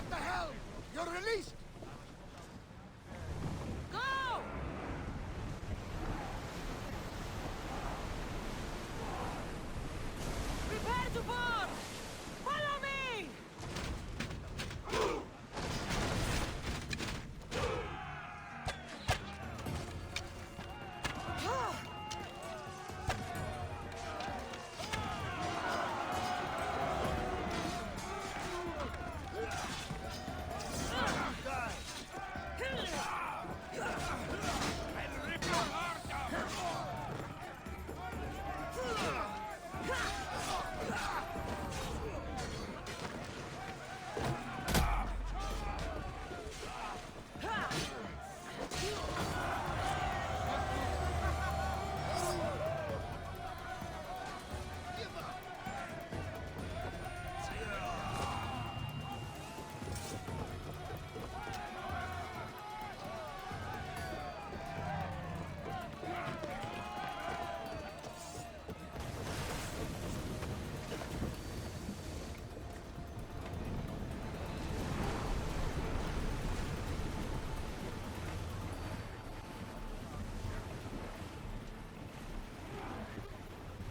at the helm! You're released! Go! Prepare to board! Follow me!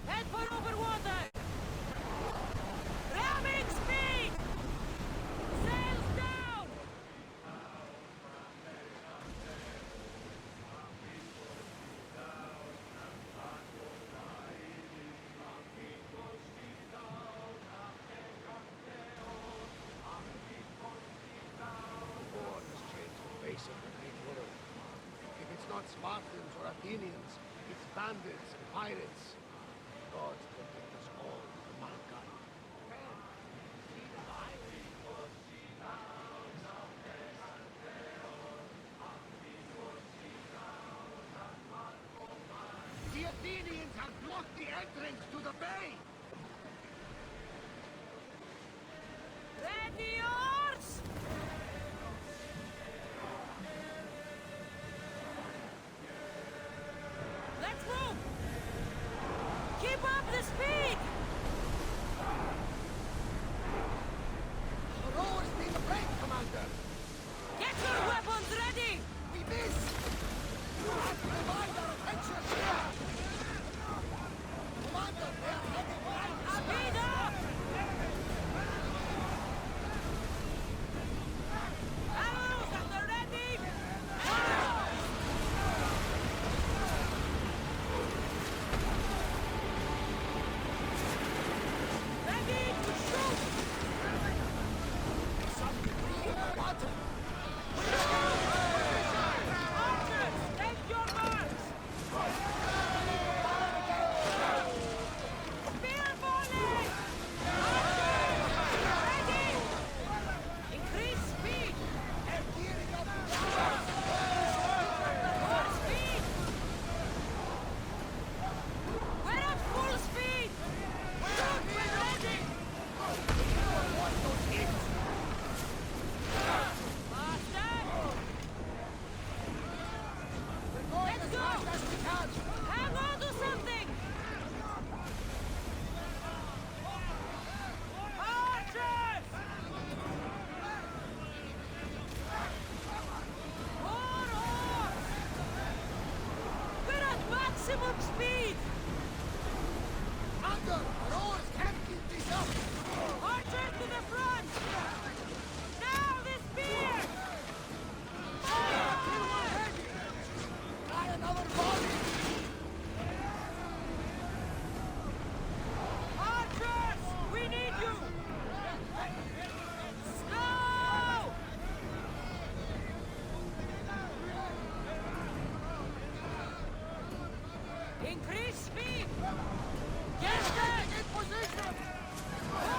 Head for over water! Ramming speed! Sails down! War has changed the face of the great world. If it's not Spartans or Athenians, it's bandits and pirates. Gods protect us all from mankind. The Athenians have blocked the entrance to the bay! Ready yours! Let's move! Keep up the speed! The rowers need a break, Commander! Get your weapons ready! We missed! You have to remind our attention here! Commander, they are heading right at Speed up! Arrows at the ready! Arrows! Ready to shoot! some debris in the water! Archers, take your marks! Spear volley! Archers, ready! Increase speed! They're gearing up! More speed! We're at full speed! Shoot when ready! Faster! Let's go! Hang on to something! Archers! More oars! We're at maximum speed! Commander, rowers can't keep this up! Archers to the front! Now the spear! Try another volley! Archers! We need you! Slow! Increase speed! Get them! In position! More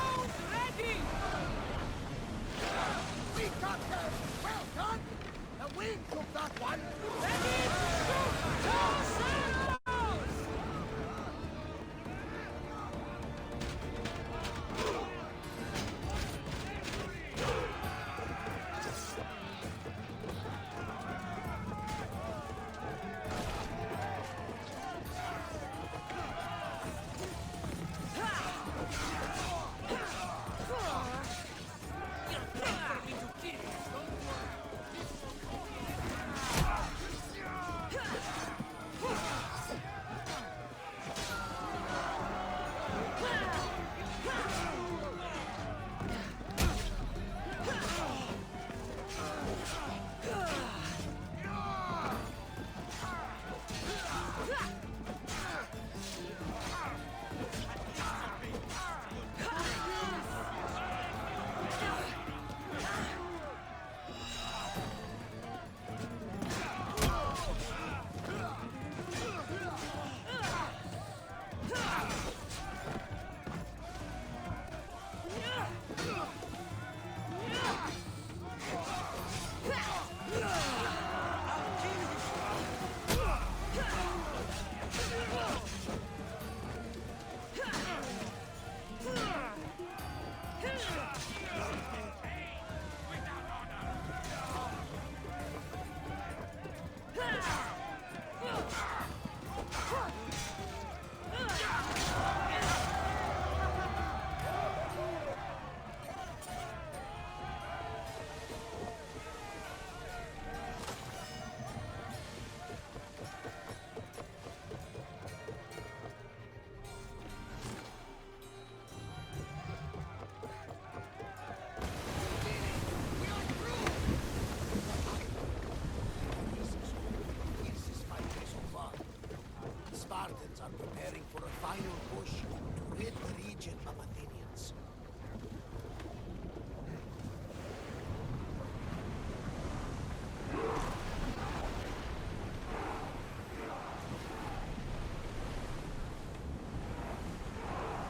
Spartans are preparing for a final push to rid the region of Athenians.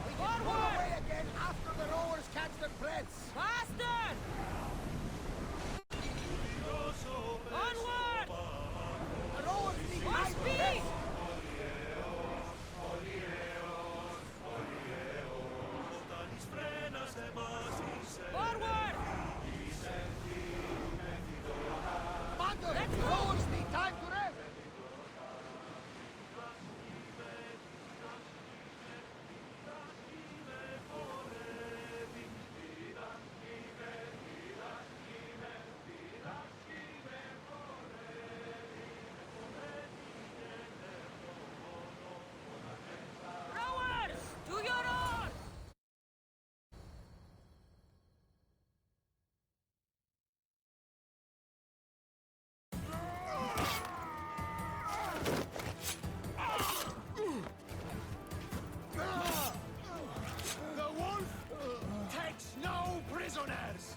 We can pull away again after the rowers catch their breaths. Faster! Onward! The rowers need More time to speed! rest. Forward! Commander, Let's the move! rowers need time to rest. Rowers! To your oars! The wolf takes no prisoners.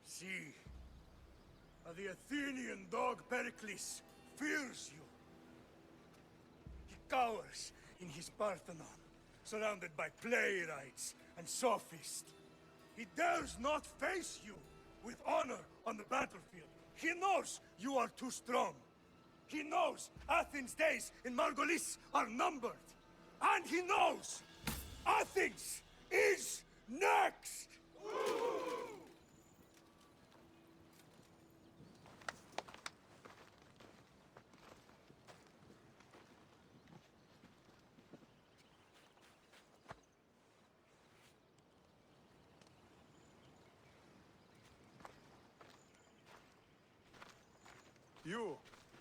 See, the Athenian dog Pericles fears you. He cowers in his Parthenon, surrounded by playwrights and sophists. He dares not face you with honor on the battlefield. He knows you are too strong. He knows Athens' days in Margolis are numbered. And he knows Athens is next!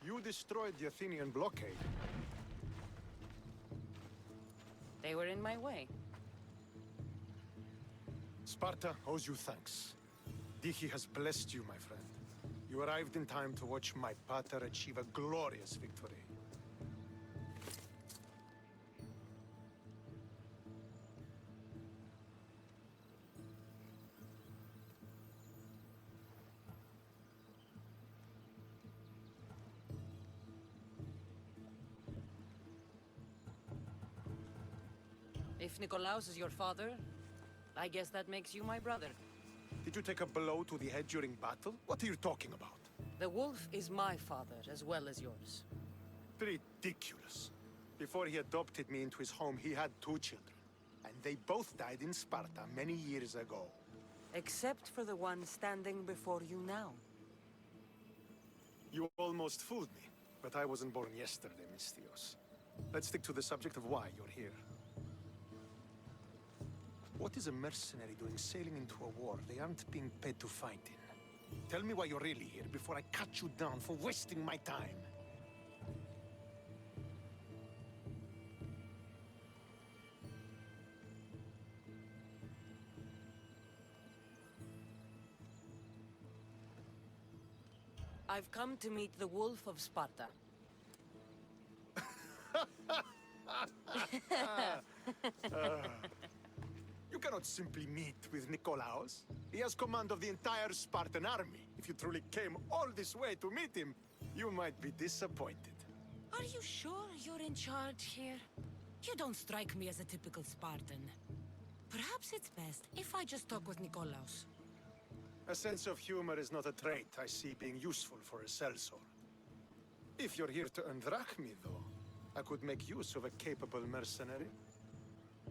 You destroyed the Athenian blockade. They were in my way. Sparta owes you thanks. Dihi has blessed you, my friend. You arrived in time to watch my pater achieve a glorious victory. If Nikolaos is your father, I guess that makes you my brother. Did you take a blow to the head during battle? What are you talking about? The wolf is my father as well as yours. Ridiculous. Before he adopted me into his home, he had 2 children. And they both died in Sparta many years ago. Except for the one standing before you now. You almost fooled me, but I wasn't born yesterday, Mystios. Let's stick to the subject of why you're here. What is a mercenary doing sailing into a war they aren't being paid to fight in? Tell me why you're really here before I cut you down for wasting my time. I've come to meet the Wolf of Sparta. You cannot simply meet with Nikolaos. He has command of the entire Spartan army. If you truly came all this way to meet him, you might be disappointed. Are you sure you're in charge here? You don't strike me as a typical Spartan. Perhaps it's best if I just talk with Nikolaos. A sense of humor is not a trait I see being useful for a sellsword. If you're here to earn drachmi, though, I could make use of a capable mercenary.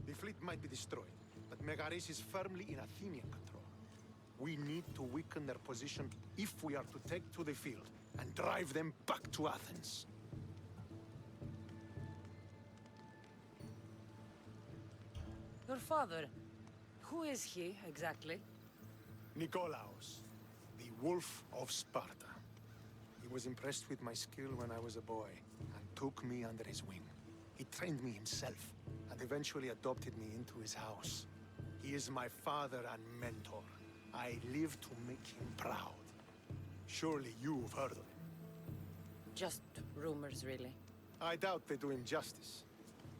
The fleet might be destroyed, but Megaris is firmly in Athenian control. We need to weaken their position if we are to take to the field and drive them back to Athens. Your father, who is he, exactly? Nikolaos, the Wolf of Sparta. He was impressed with my skill when I was a boy, and took me under his wing. He trained me himself, and eventually adopted me into his house. He is my father and mentor. I live to make him proud. Surely you've heard of him. Just rumors, really. I doubt they do him justice.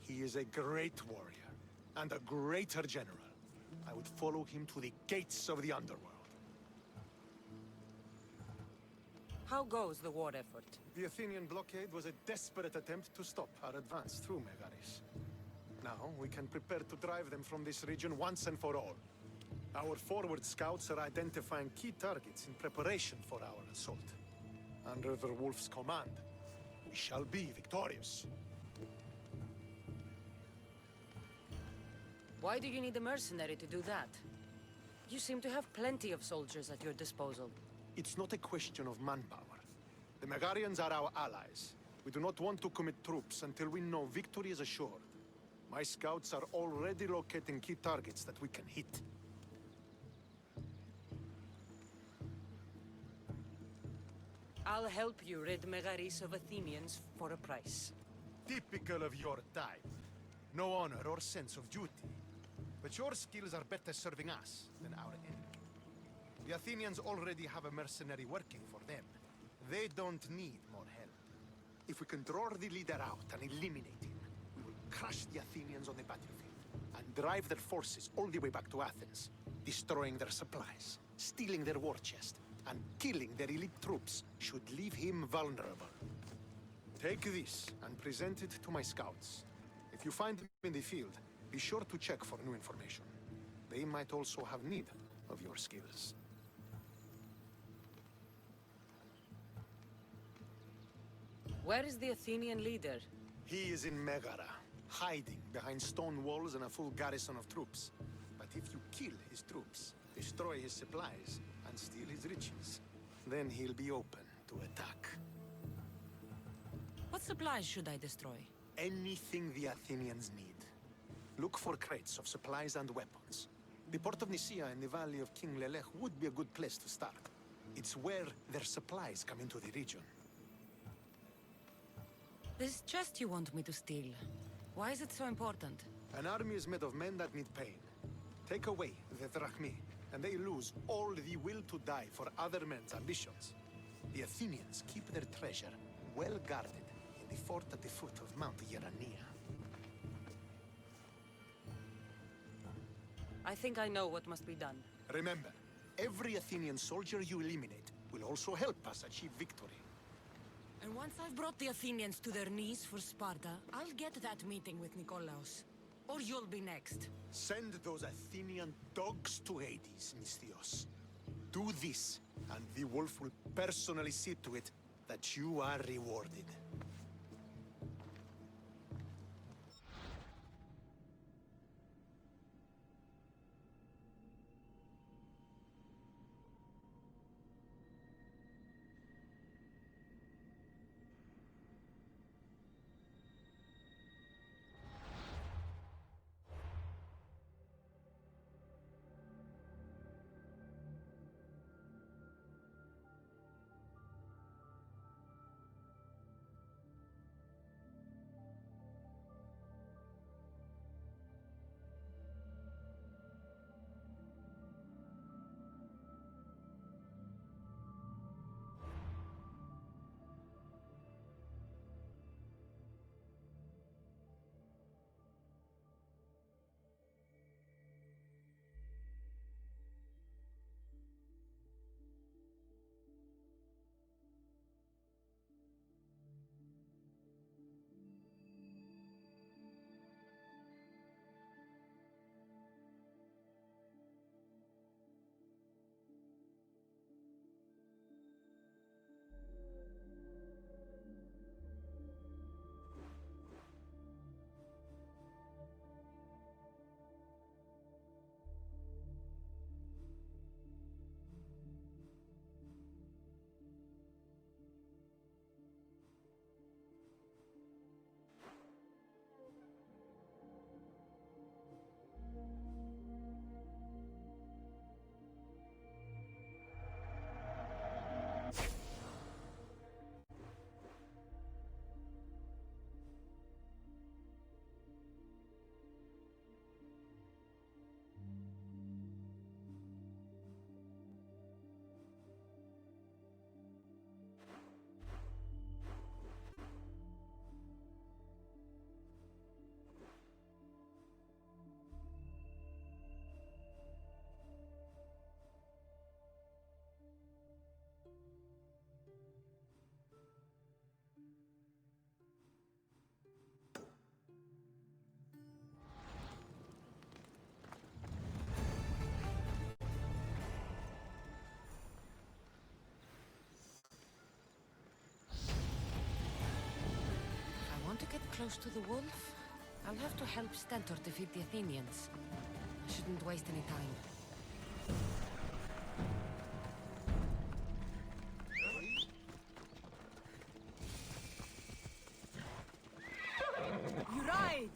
He is a great warrior, and a greater general. I would follow him to the gates of the underworld. How goes the war effort? The Athenian blockade was a desperate attempt to stop our advance through Megaris. Now, we can prepare to drive them from this region once and for all. Our forward scouts are identifying key targets in preparation for our assault. Under the Wolf's command, we shall be victorious. Why do you need a mercenary to do that? You seem to have plenty of soldiers at your disposal. It's not a question of manpower. The Megarians are our allies. We do not want to commit troops until we know victory is assured. My scouts are already locating key targets that we can hit. I'll help you rid Megaris of Athenians for a price. Typical of your type. No honor or sense of duty. But your skills are better serving us than our enemy. The Athenians already have a mercenary working for them. They don't need more help. If we can draw the leader out and eliminate him, we will crush the Athenians on the battlefield and drive their forces all the way back to Athens, destroying their supplies, stealing their war chest, and killing their elite troops should leave him vulnerable. Take this and present it to my scouts. If you find them in the field, be sure to check for new information. They might also have need of your skills. Where is the Athenian leader? He is in Megara, hiding behind stone walls and a full garrison of troops. But if you kill his troops, destroy his supplies, and steal his riches, then he'll be open to attack. What supplies should I destroy? Anything the Athenians need. Look for crates of supplies and weapons. The port of Nicaea in the valley of King Lelech would be a good place to start. It's where their supplies come into the region. This chest you want me to steal. Why is it so important? An army is made of men that need pain. Take away the drachmi, and they lose all the will to die for other men's ambitions. The Athenians keep their treasure well guarded in the fort at the foot of Mount Yerania. I think I know what must be done. Remember, every Athenian soldier you eliminate will also help us achieve victory. And once I've brought the Athenians to their knees for Sparta, I'll get that meeting with Nikolaos. Or you'll be next. Send those Athenian dogs to Hades, Misthios. Do this, and the wolf will personally see to it that you are rewarded. close to the wolf? I'll have to help Stentor defeat the Athenians. I shouldn't waste any time. You ride!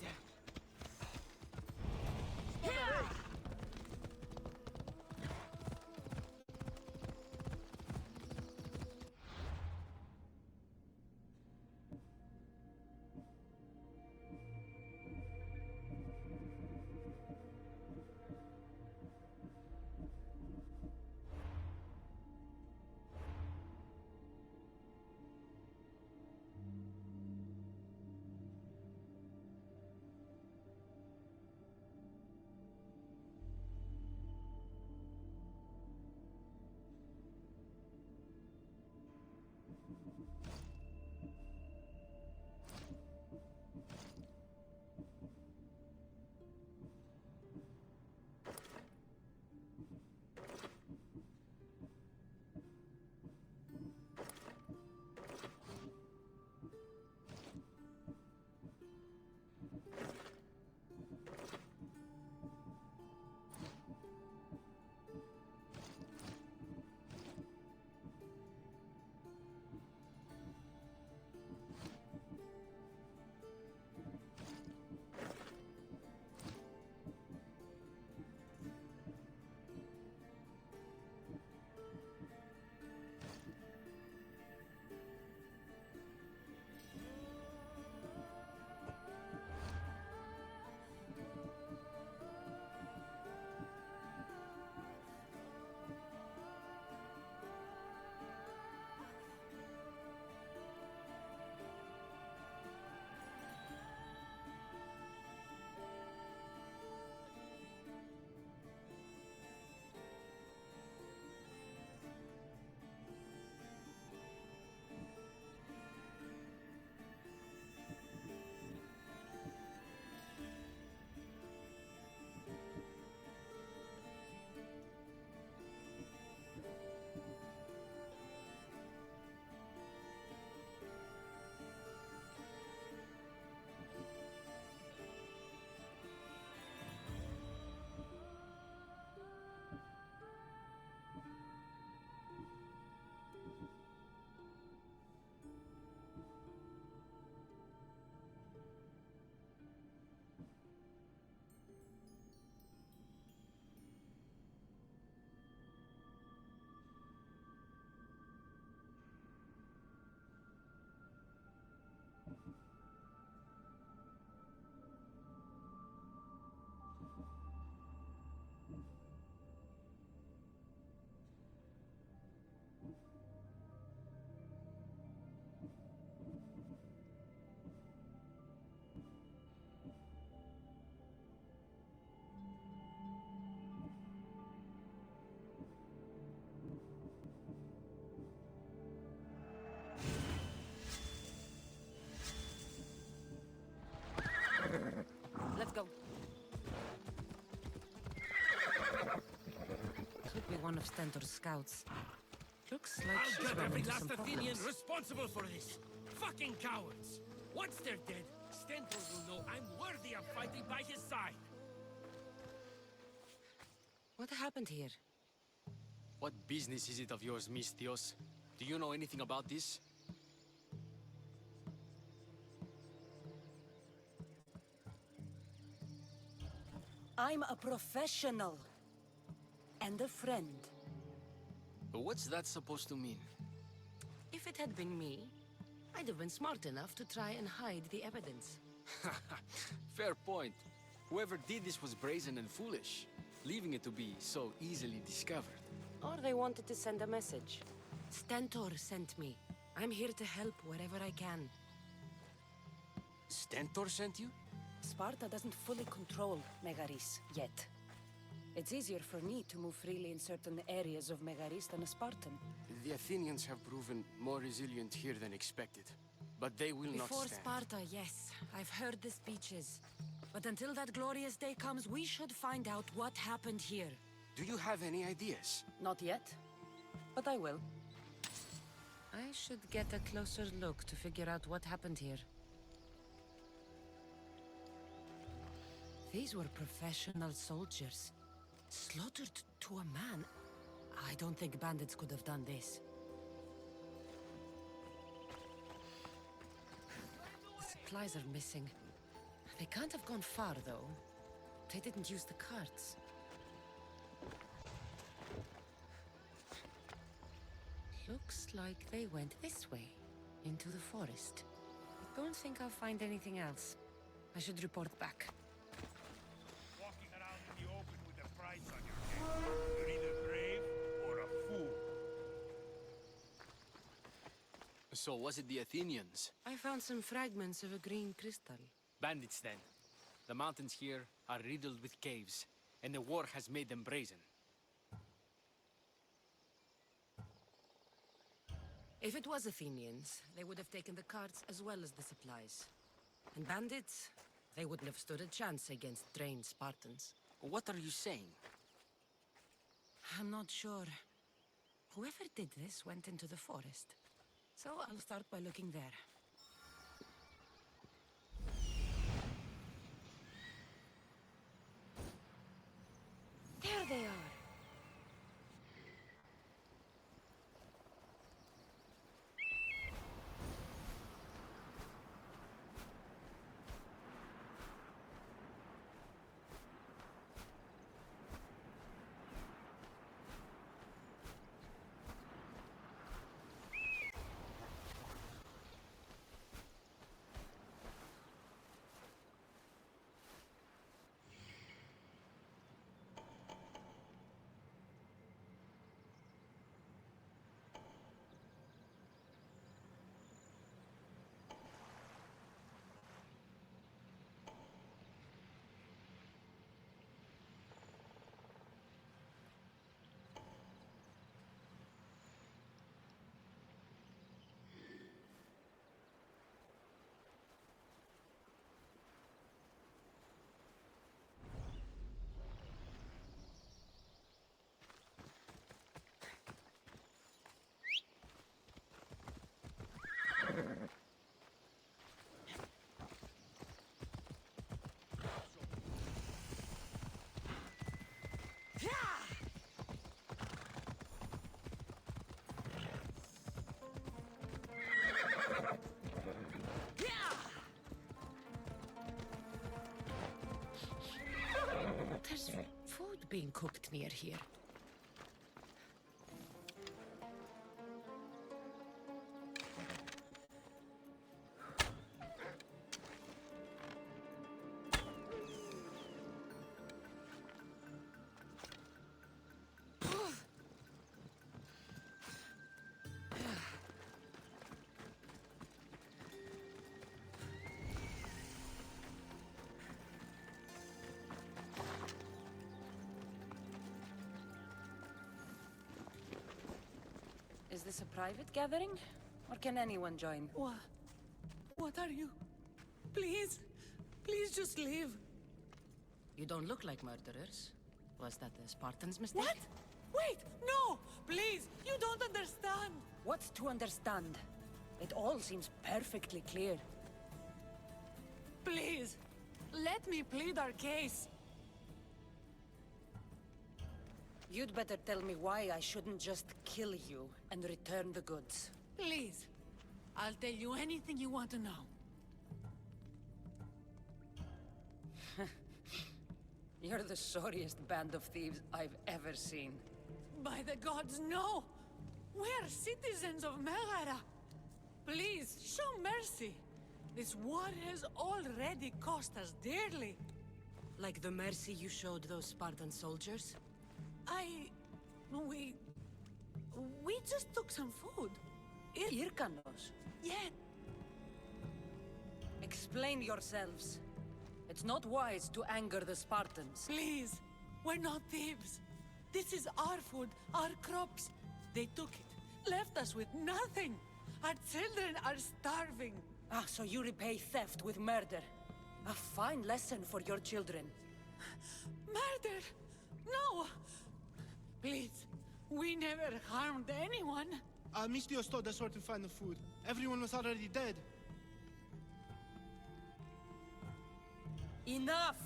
Let's go. Could be one of Stentor's scouts. Looks like I'll she's get run every into last some Athenian problems. responsible for this. Fucking cowards! Once they're dead, Stentor will know I'm worthy of fighting by his side. What happened here? What business is it of yours, Mystios? Do you know anything about this? I'm a professional. And a friend. What's that supposed to mean? If it had been me, I'd have been smart enough to try and hide the evidence. Fair point. Whoever did this was brazen and foolish, leaving it to be so easily discovered. Or they wanted to send a message. Stentor sent me. I'm here to help wherever I can. Stentor sent you? Sparta doesn't fully control Megaris yet. It's easier for me to move freely in certain areas of Megaris than a Spartan. The Athenians have proven more resilient here than expected. But they will not Before stand. Sparta, yes. I've heard the speeches. But until that glorious day comes, we should find out what happened here. Do you have any ideas? Not yet, but I will. I should get a closer look to figure out what happened here. These were professional soldiers. Slaughtered to a man. I don't think bandits could have done this. The supplies are missing. They can't have gone far, though. They didn't use the carts. Looks like they went this way, into the forest. I don't think I'll find anything else. I should report back. Walking around in the open with a price on your head. You're either brave or a fool. So was it the Athenians? I found some fragments of a green crystal. Bandits, then. The mountains here are riddled with caves, and the war has made them brazen. If it was Athenians, they would have taken the carts as well as the supplies. And bandits, they wouldn't have stood a chance against trained Spartans. What are you saying? I'm not sure. Whoever did this went into the forest. So I'll start by looking there. There they are! There's food being cooked near here. Is this a private gathering? Or can anyone join? What are you? Please, please just leave. You don't look like murderers. Was that the Spartans' mistake? What? Wait, no! Please, you don't understand! What's to understand? It all seems perfectly clear. Please, let me plead our case. You'd better tell me why I shouldn't just kill you and return the goods. Please, I'll tell you anything you want to know. You're the sorriest band of thieves I've ever seen. By the gods, no! We're citizens of Megara. Please, show mercy. This war has already cost us dearly. Like the mercy you showed those Spartan soldiers? We just took some food. Irkanos. Yeah, Explain yourselves. It's not wise to anger the Spartans. please. We're not thieves. This is our food, our crops. They took it, left us with nothing. Our children are starving. Ah, so you repay theft with murder. A fine lesson for your children. Murder! No! Please, we never harmed anyone. Mistios told us where to find the food. Everyone was already dead. Enough!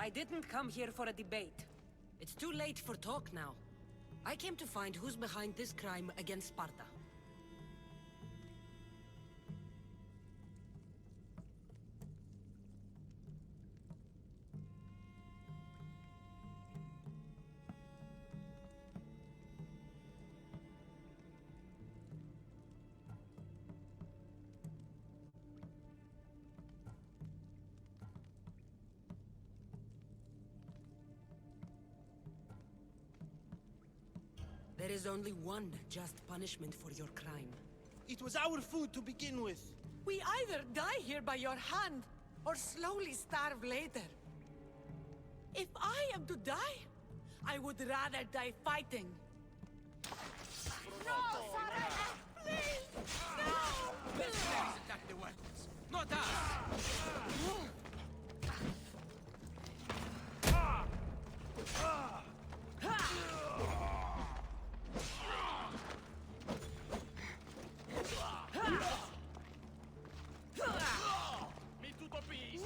I didn't come here for a debate. It's too late for talk now. I came to find who's behind this crime against Sparta. There is only one just punishment for your crime. It was our food to begin with. We either die here by your hand, or slowly starve later. If I am to die, I would rather die fighting. No, Sarah! Please! No! Mercenaries attack the weapons, not us! Mi tutto peace.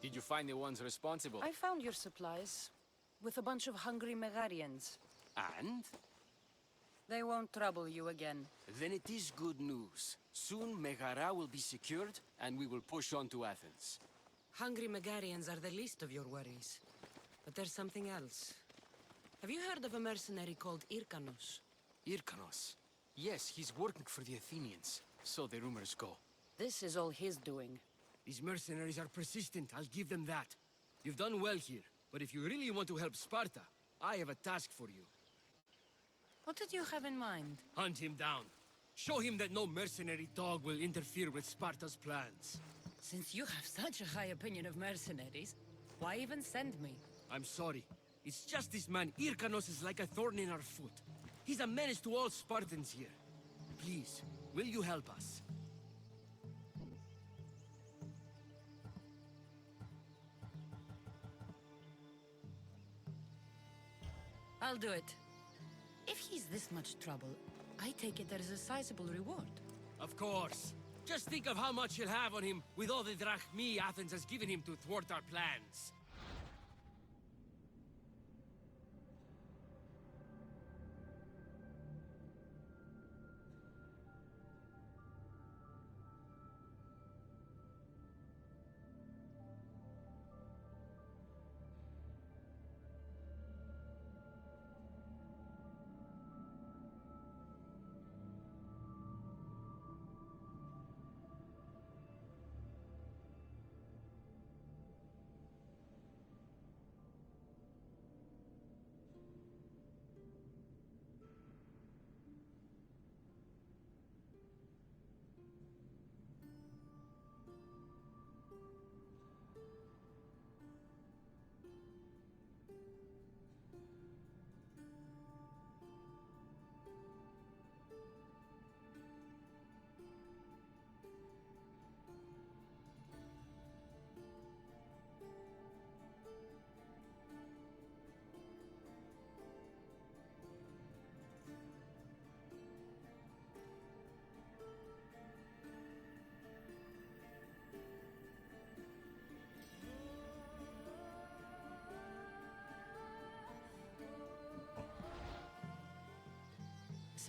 Did you find the ones responsible? I found your supplies, with a bunch of hungry Megarians. And? They won't trouble you again. Then it is good news. Soon Megara will be secured, and we will push on to Athens. Hungry Megarians are the least of your worries. But there's something else. Have you heard of a mercenary called Irkanos? Irkanos? Yes, he's working for the Athenians. So the rumors go. This is all his doing. These mercenaries are persistent, I'll give them that. You've done well here, but if you really want to help Sparta, I have a task for you. What did you have in mind? Hunt him down. Show him that no mercenary dog will interfere with Sparta's plans. Since you have such a high opinion of mercenaries, why even send me? I'm sorry. It's just this man, Irkanos, is like a thorn in our foot. He's a menace to all Spartans here. Please, will you help us? I'll do it. If he's this much trouble, I take it there is a sizable reward. Of course. Just think of how much he'll have on him with all the drachmi Athens has given him to thwart our plans.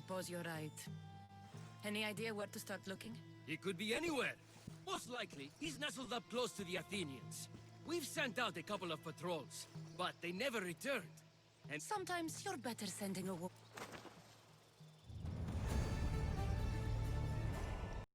Suppose you're right. Any idea where to start looking? He could be anywhere. Most likely, he's nestled up close to the Athenians. We've sent out a couple of patrols, but they never returned. And Sometimes you're better sending a